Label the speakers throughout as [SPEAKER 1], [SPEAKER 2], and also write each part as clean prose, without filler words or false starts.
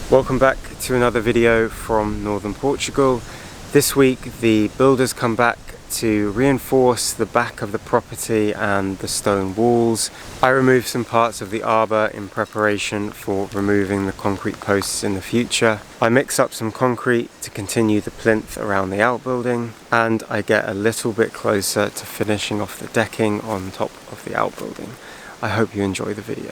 [SPEAKER 1] Welcome back to another video from northern Portugal. This week the builders come back to reinforce the back of the property and the stone walls. I removed some parts of the arbor in preparation for removing the concrete posts in the future. I mix up some concrete to continue the plinth around the outbuilding, and I get a little bit closer to finishing off the decking on top of the outbuilding. I hope you enjoy the video.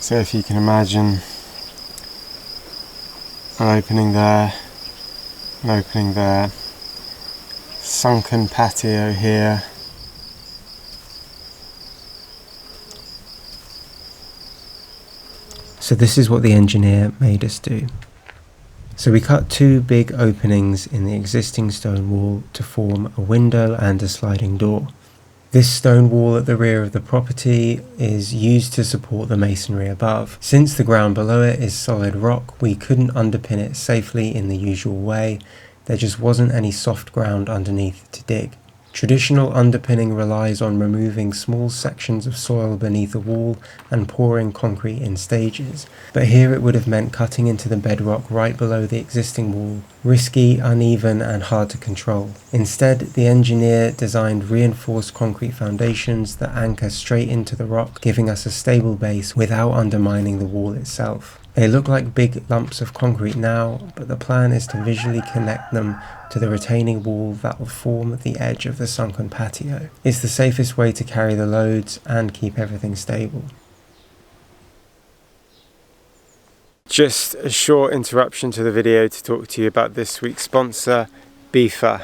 [SPEAKER 1] So if you can imagine an opening there, an opening there, sunken patio here. So this is what the engineer made us do. So we cut two big openings in the existing stone wall to form a window and a sliding door. This stone wall at the rear of the property is used to support the masonry above. Since the ground below it is solid rock, we couldn't underpin it safely in the usual way. There just wasn't any soft ground underneath to dig. Traditional underpinning relies on removing small sections of soil beneath a wall and pouring concrete in stages, but here it would have meant cutting into the bedrock right below the existing wall, risky, uneven and hard to control. Instead, the engineer designed reinforced concrete foundations that anchor straight into the rock, giving us a stable base without undermining the wall itself. They look like big lumps of concrete now, but the plan is to visually connect them to the retaining wall that will form the edge of the sunken patio. It's the safest way to carry the loads and keep everything stable. Just a short interruption to the video to talk to you about this week's sponsor, Beefer.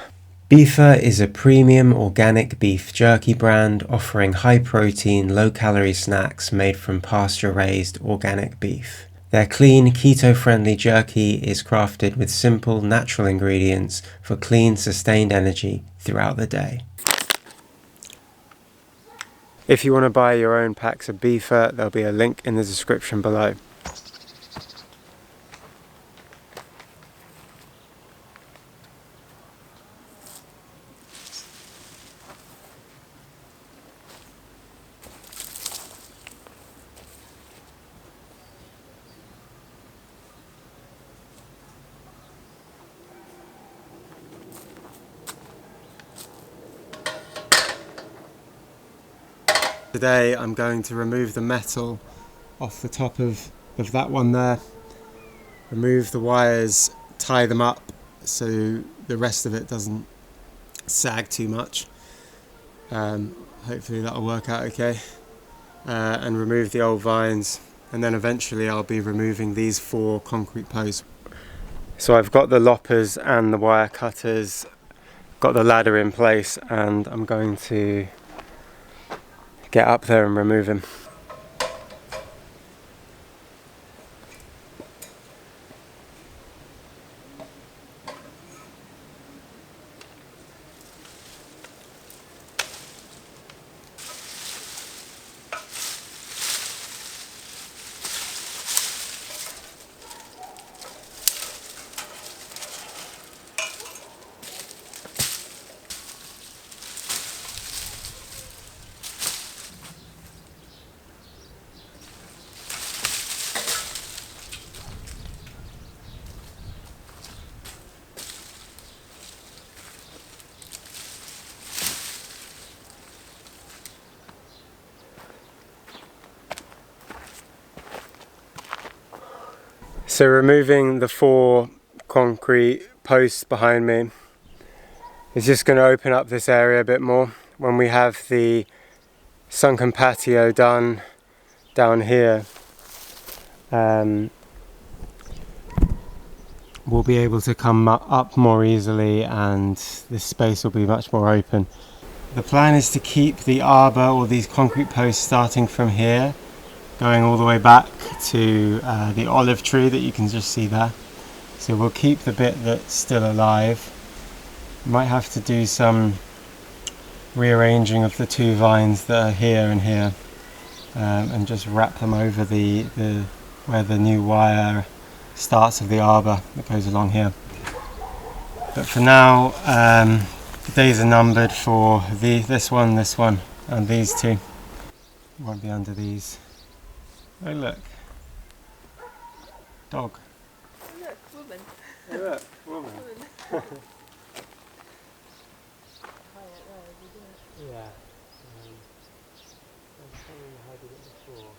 [SPEAKER 1] Beefer is a premium organic beef jerky brand offering high-protein, low-calorie snacks made from pasture-raised organic beef. Their clean, keto-friendly jerky is crafted with simple, natural ingredients for clean, sustained energy throughout the day. If you want to buy your own packs of Beefer, there'll be a link in the description below. Today I'm going to remove the metal off the top of that one there, remove the wires, tie them up so the rest of it doesn't sag too much. Hopefully that'll work out okay, and remove the old vines, and then eventually I'll be removing these 4 concrete posts. So I've got the loppers and the wire cutters, got the ladder in place, and I'm going to get up there and remove him. So removing the 4 concrete posts behind me is just going to open up this area a bit more. When we have the sunken patio done down here, we'll be able to come up more easily and this space will be much more open. The plan is to keep the arbor, or these concrete posts, starting from here, going all the way back to the olive tree that you can just see there. So we'll keep the bit that's still alive. Might have to do some rearranging of the 2 vines that are here and here, and just wrap them over the where the new wire starts of the arbor that goes along here. But for now, the days are numbered for this one, and these 2. Won't be under these. Oh look, dog.
[SPEAKER 2] Look, woman.
[SPEAKER 1] Oh, look, woman. Yeah. I'm telling you how to do it before.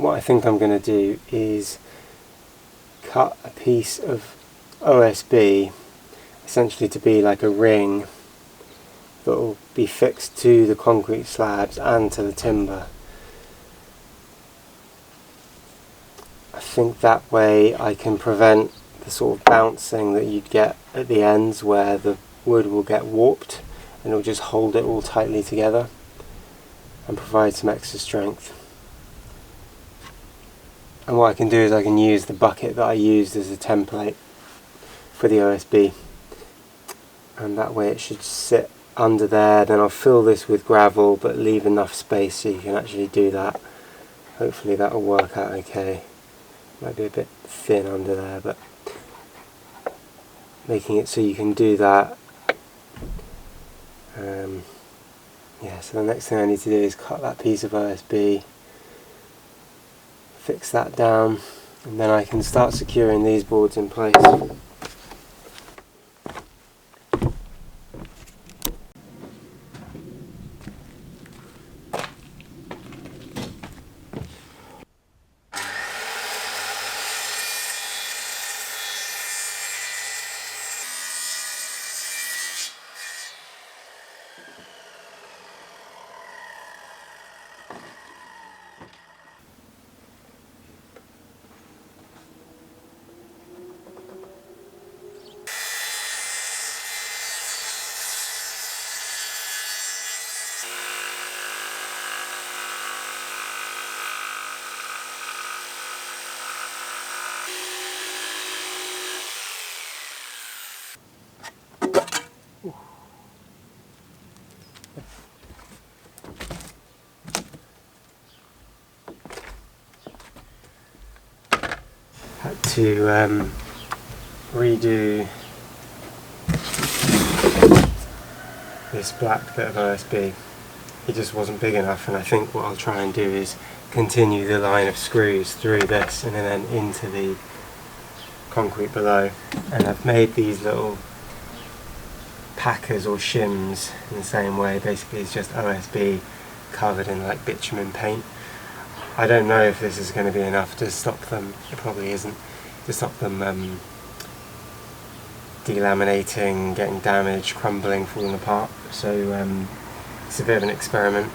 [SPEAKER 1] what I think I'm going to do is cut a piece of OSB, essentially to be like a ring that will be fixed to the concrete slabs and to the timber. I think that way I can prevent the sort of bouncing that you'd get at the ends where the wood will get warped, and it'll just hold it all tightly together and provide some extra strength. And what I can do is I can use the bucket that I used as a template for the OSB, and that way it should sit under there. Then I'll fill this with gravel but leave enough space so you can actually do that. Hopefully that will work out okay. Might be a bit thin under there, but making it so you can do that. Yeah, so the next thing I need to do is cut that piece of OSB, fix that down, and then I can start securing these boards in place. Had to redo this black bit of OSB. It just wasn't big enough, and I think what I'll try and do is continue the line of screws through this and then into the concrete below. And I've made these little packers or shims in the same way. Basically it's just OSB covered in like bitumen paint. I don't know if this is going to be enough to stop them, it probably isn't, to stop them delaminating, getting damaged, crumbling, falling apart. So it's a bit of an experiment.